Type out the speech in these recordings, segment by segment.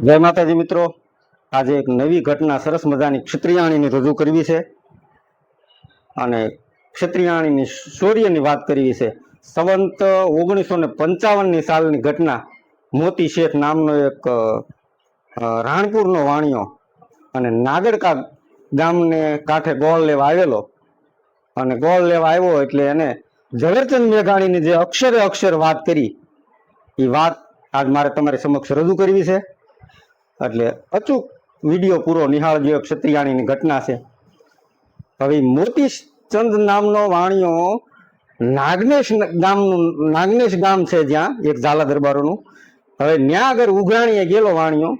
જય માતાજી મિત્રો, આજે એક નવી ઘટના સરસ મજાની ક્ષત્રિયાણીની રજૂ કરવી છે અને ક્ષત્રિયાણીની શૌર્યની વાત કરવી છે। સંવંત 1955ની સાલની ઘટના। મોતી શેઠ નામનો એક રાણપુરનો વાણિયો અને નાગડકા ગામને કાંઠે ગોળ લેવા આવેલો અને ગોળ લેવા આવ્યો એટલે એને ઝવેરચંદ મેઘાણીની જે અક્ષરે અક્ષર વાત કરી એ વાત આજ મારે તમારી સમક્ષ રજૂ કરવી છે। એટલે અચૂક વિડીયો પૂરો નિહાળજો। ક્ષત્રિયાણીની ઘટના છે। હવે મોતીચંદ નામનો વાણિયો નાગનેશ ગામ છે જ્યાં એક ઝાલા દરબારોનું। હવે ત્યાં આગળ ઉઘરાણીએ ગયેલો વાણિયો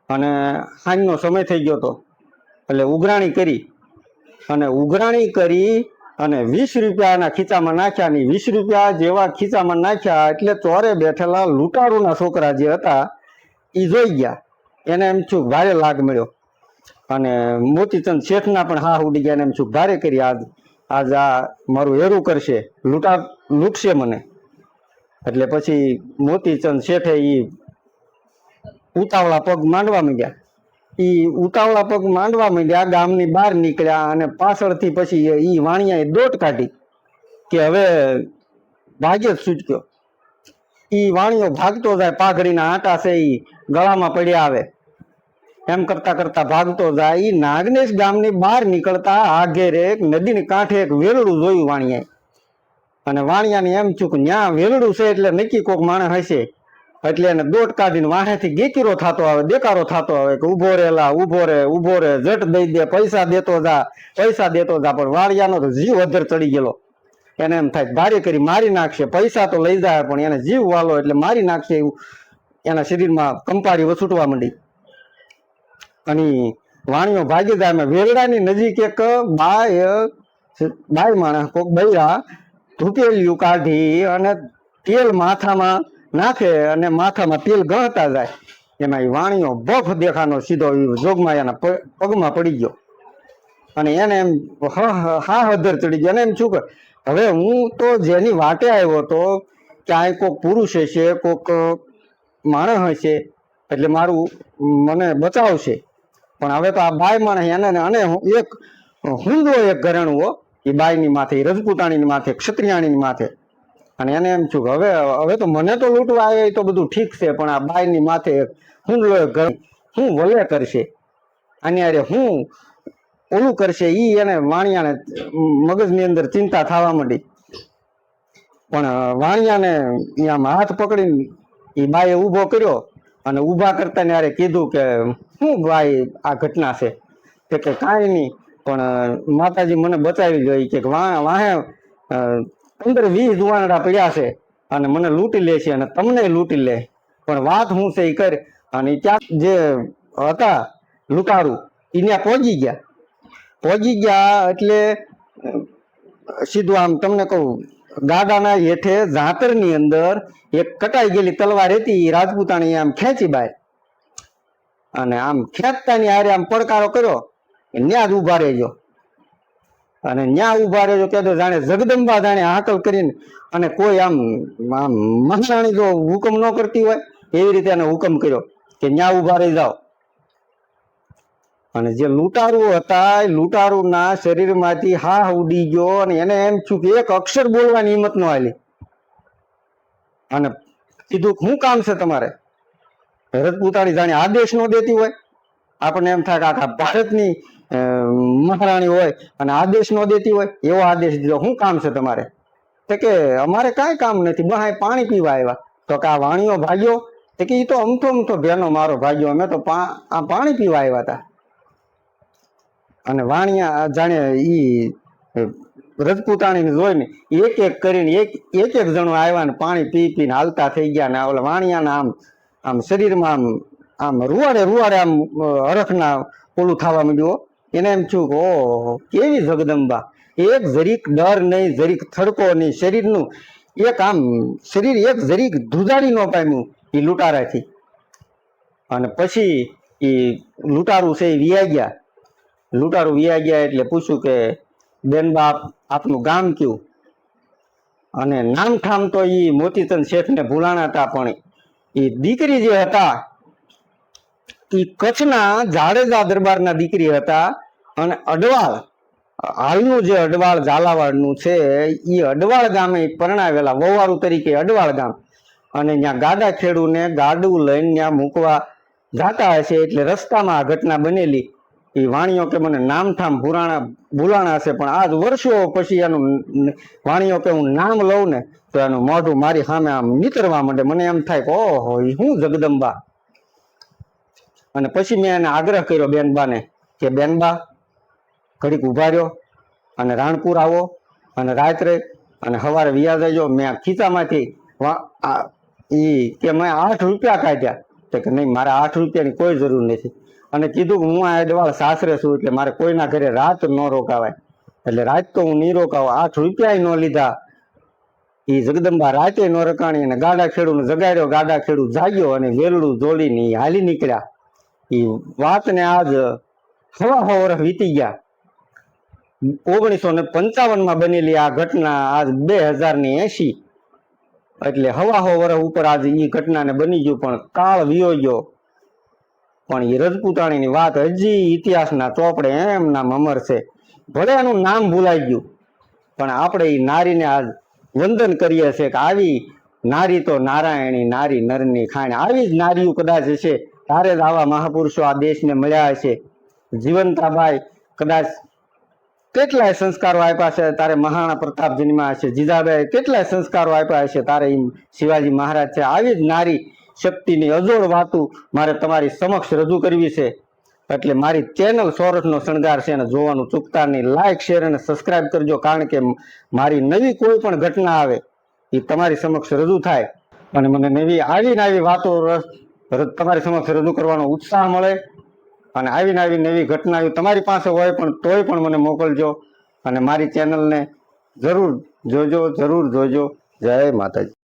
અને સાંજનો સમય થઈ ગયો હતો એટલે ઉઘરાણી કરી અને 20 રૂપિયાના ખીચામાં નાખ્યા। ની 20 રૂપિયા જેવા ખીચામાં નાખ્યા એટલે ચોરે બેઠેલા લૂંટારૂના છોકરા જે હતા એ જોઈ ગયા। એને એમ છું ભારે લાગ મળ્યો અને મોતીચંદ શેઠના પણ હા ઉડી ગયા। એમ છું ભારે કરી આજ આ મારું હેરું કરશે, લૂંટશે મને। એટલે પછી મોતીચંદ શેઠે ઉતાવળા પગ માંડવા માંડ્યા। ગામની બહાર નીકળ્યા અને પાછળથી પછી વાણિયાએ દોટ કાઢી કે હવે ભાગ્ય જ છૂટક્યો। વાણિયો ભાગતો જાય, પાઘડીના આંટા છે ગળામાં પડ્યા આવે, એમ કરતા કરતા ભાગતો જાય। નાગનેશ ગામની બહાર નીકળતા આઘેરે નદીની કાંઠે એક વેલડું જોયું વાણિયાએ અને વાણિયાને એમ થયું કે ન્યા વેલડું છે એટલે નક્કી કોક માણસ હશે। એટલે એને દોટ કાઢીને વાહેથી દેકારો થતો આવે કે ઉભો રે જટ દઈ દે, પૈસા દેતો જા। પણ વાણિયાનો તો જીવ અધર ચડી ગયેલો। એને એમ થાય ભારે કરી મારી નાખશે, પૈસા તો લઈ જાય પણ એને જીવ વાલો એટલે મારી નાખશે એવું એના શરીરમાં કંપારી વસૂટવા માંડી અને વાણિયો ભાગી જાય। વેલડાની નજીક એક બાઈ માણસ કોક બૈરા ધૂપેલિયું કાઢી અને તેલ માથામાં નાખે અને માથામાં તેલ ગળતા જાય। એમાં વાણિયો બફ દેખાનો સીધો જોગમાં એના પગમાં પડી ગયો અને એને એમ હા હદર ચડી ગયો। એને એમ શું કે હવે હું તો જેની વાટે આવ્યો હતો ક્યાંય કોક પુરુષ હશે, કોક માણસ હશે એટલે મને બચાવશે, પણ હવે તો આ બાઈ માણસ એને એક હુંદો એક ઘરેણું એ બાઈની માથે, રજપૂતાણીની માથે, ક્ષત્રિયાણીની માથે। અને એને એમ છું કે હવે તો મને તો લૂંટવા આવે એ તો બધું ઠીક છે, પણ આ બાઈની માથે હુંદો એક ઘર શું વલે કરશે, આની અરે હું ઓલું કરશે એને વાણિયાને મગજની અંદર ચિંતા થવા માંડી। પણ વાણિયાને આમ હાથ પકડીને એ બાઈએ ઊભો કર્યો અને ઊભા કરતા ને યારે કીધું કે શું ભાઈ આ ઘટના છે? કે કાંઈ નહીં, પણ માતાજી મને બચાવી જોઈએ કે વાહે 15-20 જુવાનડા પડ્યા છે અને મને લૂંટી લે છે અને તમને લૂંટી લે, પણ વાત હું છે એ કર। અને ત્યાં જે હતા લૂંટારૂ એને પહોંચી ગયા એટલે સીધું આમ તમને કહું ગાડાના હેઠે ઝાંતરની અંદર એક કટાઈ ગયેલી તલવાર હતી, રાજપૂતાણી આમ ખેંચી બાય અને આમ ખેંચતાની હારે આમ પડકારો કર્યો, ન્યા જ ઉભા રહેજો અને ન્યા ઉભા રહેજો ત્યાં જાણે જગદંબા જાણે હાકલ કરીને અને કોઈ આમ મહારાણી જો હુકમ ન કરતી હોય એવી રીતે એને હુકમ કર્યો કે ન્યા ઉભા રહી જાઓ। અને જે લૂંટારૂ હતા લૂંટારૂના શરીરમાંથી હા ઉડી ગયો અને એને એમ થયું કે એક અક્ષર બોલવાની હિંમત ન આલી અને કીધું શું કામ છે તમારે? રજપૂતાણી જાણે આદેશ ન દેતી હોય, આપણને એમ થાય કે આખા ભારતની મહારાણી હોય અને આદેશ ન દેતી હોય એવો આદેશ દીધો। શું કામ છે તમારે? તો કે અમારે કાંઈ કામ નથી, બહાય પાણી પીવા આવ્યા। તો કે આ વાણિયો ભાગ્યો? તો કે એ તો અમથો ભેનો મારો ભાગ્યો, અમે તો આ પાણી પીવા આવ્યા હતા। અને વાણિયા જાણે રજપૂતાણીને જોઈને એક એક કરીને એક જણો આવ્યા ને પાણી પીને હાલતા થઈ ગયા ને ઓલા વાણિયાના આમ શરીરમાં આમ રૂવાડે આમ હરખના ઓલું થવા માંડ્યું। એને એમ થયું કે ઓહો કેવી જગદંબા, એક જરીક ડર નહીં, જરીક થડકો નહીં, શરીરનું શરીર એક જરીક ધુજાડી ન પામ્યું એ લૂંટારાથી। અને પછી એ લૂંટારું છે એ વિયા ગયા એટલે પૂછ્યું કે બેન બાપ આપનું ગામ કયું? અને નામઠામ તો એ મોતીચંદ શેઠને ભૂલાણા હતા, પણ એ દીકરી જે હતા એ કચ્છના જાડેજા દરબારના દીકરી હતા અને અડવાળ હાલનું જે અડવાળ ઝાલાવાડનું છે એ અડવાળ ગામે ઈ પરણાવેલા વહુવારું તરીકે અડવાળ ગામ. અને ત્યાં ગાડા ખેડૂને ગાડું લઈને ત્યાં મૂકવા જાતા હશે એટલે રસ્તામાં આ ઘટના બનેલી. એ વાણીઓ કે મને નામઠામ ભૂલાણા હશે, પણ આજ વર્ષો પછી એનું વાણીઓ કે હું નામ લઉં ને તો એનું મોઢું મારી સામે આમ નીતરવા માંડે. મને એમ થાય કે ઓહો ઈ હું જગદંબા. અને પછી મેં એને આગ્રહ કર્યો બેનબાને કે બેનબા ઘડીક ઉભા રહ્યો અને રાણપુર આવો અને રાત્રે અને સવારે વિયા જજો. મેં ખીચામાંથી કે મેં 8 રૂપિયા કાઢ્યા. તો કે નહીં, મારે 8 રૂપિયાની કોઈ જરૂર નથી. અને કીધું કે હું આ અડવાળ સાસરે છું એટલે મારે કોઈના ઘરે રાત ન રોકાવાય, એટલે રાત તો હું નહીં રોકાવા. 8 રૂપિયા ન લીધા. એ જગદંબા રાતે ન રકાણી અને ગાડા ખેડૂને જગાડ્યો. ગાડા ખેડૂ જાગ્યો અને વેલડું જોડીને હાલી નીકળ્યા. એ વાતને આજ હવા વર્ષ વીતી ગયા. 1955 બનેલી આ ઘટના આજ 2080, એટલે હવા વર્ષ ઉપર આજ એ ઘટનાને બની ગયું. પણ કાળ વિયો ગયો, પણ એ રજપૂતાણીની વાત હજી ઇતિહાસના ચોપડે એમ નામ અમર છે. ભલે એનું નામ ભૂલાઈ ગયું, પણ આપણે એ નારીને આજ વંદન કરીએ છીએ કે આવી નારી તો નારાયણી, નારી નરની ખાણ. આવી જ નારીઓ કદાચ હશે તારે જ આવા મહાપુરુષો આ દેશને મળ્યા હશે. જીવંતાબાઈ કદાચ કેટલાય સંસ્કારો આપ્યા છે તારે મહારાણા પ્રતાપ જન્મ્યા હશે. જીજાબાઈ કેટલાય સંસ્કારો આપ્યા હશે તારે શિવાજી મહારાજ છે. આવી જ નારી શક્તિની અજોડ વાતું મારે તમારી સમક્ષ રજૂ કરવી છે. એટલે મારી ચેનલ સોરઠનો શણગાર છે એને જોવાનું ચૂકતા નહીં. લાઈક, શેર અને સબસ્ક્રાઇબ કરજો, કારણ કે મારી નવી કોઈ પણ ઘટના આવે એ તમારી સમક્ષ રજૂ થાય અને મને નવી આવી વાતો તમારી સમક્ષ રજૂ કરવાનો ઉત્સાહ મળે. અને આવી નવી ઘટના તમારી પાસે હોય પણ તોય પણ મને મોકલજો અને મારી ચેનલને જરૂર જોજો. જય માતાજી.